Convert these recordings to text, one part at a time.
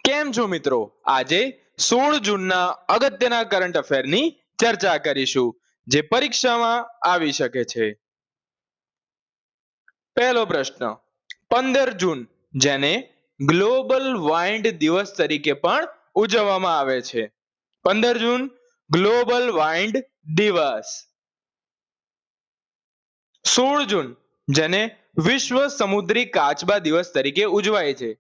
કેમ છો મિત્રો? આજે 16 જૂનના અગત્યના કરંટ અફેરની ચર્ચા કરીશું જે પરીક્ષામાં આવી શકે છે. પહેલો પ્રશ્ન 15 જૂન જેને ગ્લોબલ વાઇન્ડ દિવસ તરીકે પણ ઉજવવામાં આવે છે. 15 જૂન ગ્લોબલ વાઇન્ડ દિવસ. 16 જૂન જેને વિશ્વ સમુદ્રી કાચબા દિવસ તરીકે ઉજવાય છે.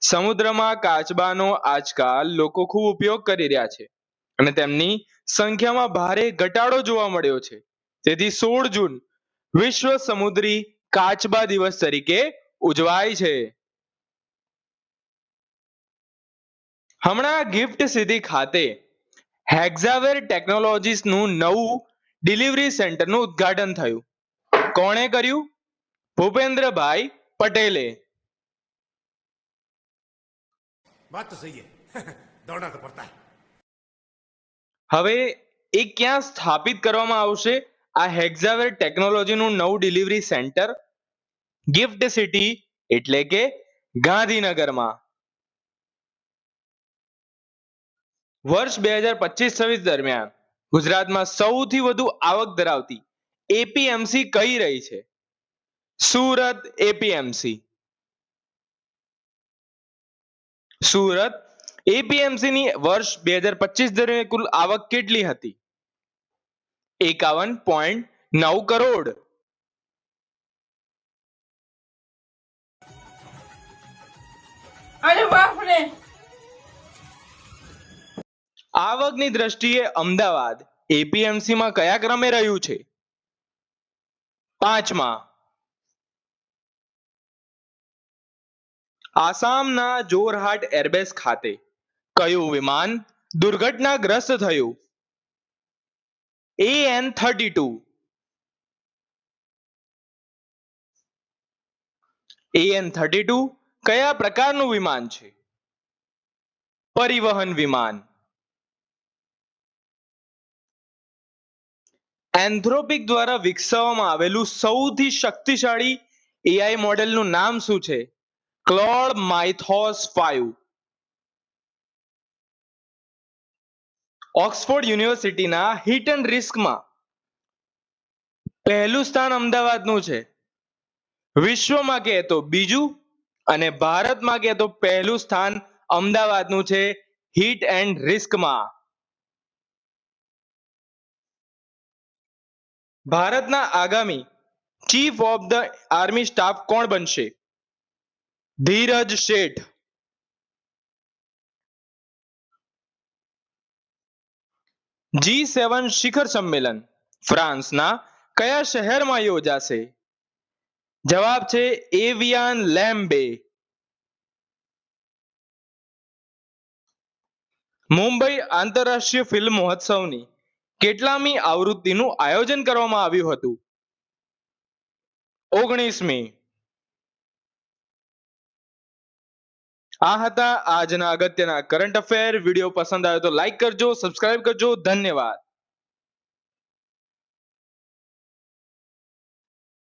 સમુદ્રમાં કાચબાનો આજકાલ લોકો ખૂબ ઉપયોગ કરી રહ્યા છે અને તેમની સંખ્યામાં ભારે ઘટાડો જોવા મળ્યો છે. તેથી 16 જૂન વિશ્વ સમુદ્રી કાચબા દિવસ તરીકે ઉજવાય છે. હમણાં ગિફ્ટ સિટી ખાતે હેક્ઝાવેર ટેકનોલોજીસનું નવું ડિલિવરી સેન્ટરનું ઉદ્ઘાટન થયું. કોણે કર્યું? ભૂપેન્દ્રભાઈ પટેલે. बात तो सही है दौड़ना तो पड़ता है. હવે એ ક્યાં સ્થાપિત કરવામાં આવશે? આ હેક્ઝાવેર ટેકનોલોજીનું નવું ડિલિવરી સેન્ટર ગિફ્ટ સિટી એટલે કે ગાંધીનગરમાં. વર્ષ 2025-26 દરમિયાન ગુજરાતમાં સૌથી વધુ આવક ધરાવતી એપીએમસી કઈ રહી છે? સુરત એપીએમસી. સુરત એપીએમસી ની વર્ષ 2025 દરમિયાન કુલ આવક કેટલી હતી? 51.9 કરોડ. અરે બાપ રે. આવકની દ્રષ્ટિએ અમદાવાદ એપીએમસી માં કયા ક્રમે રહ્યું છે? 5મા. આસામના જોરહાટ એરબેઝ ખાતે કયું વિમાન દુર્ઘટનાગ્રસ્ત થયું? AN-32. AN-32 કયા પ્રકારનું વિમાન છે? પરિવહન વિમાન. એન્થ્રોપિક દ્વારા વિકસાવવામાં આવેલું સૌથી શક્તિશાળી એઆઈ મોડેલનું નામ શું છે? ક્લોડ માઇથોસ 5. ઓક્સફોર્ડ યુનિવર્સિટીના હિટ એન્ડ રિસ્કમાં પહેલું સ્થાન અમદાવાદનું છે. વિશ્વમાં કહે તો બીજું અને ભારતમાં કહે તો પહેલું સ્થાન અમદાવાદનું છે હિટ એન્ડ રિસ્કમાં. ભારતના આગામી chief of the army staff કોણ બનશે? ધીરજ શેઠ. G7 શિખર સંમેલન ફ્રાન્સના કયા શહેરમાં યોજાશે? જવાબ છે એવિયાન લેમ્બે. મુંબઈ આંતરરાષ્ટ્રીય ફિલ્મ મહોત્સવની કેટલામી આવૃત્તિનું આયોજન કરવામાં આવ્યું હતું? 19મી. આ હતા આજના અગત્યના કરંટ અફેર. વિડીયો પસંદ આવ્યો તો લાઈક કરજો, સબસ્ક્રાઇબ કરજો. ધન્યવાદ.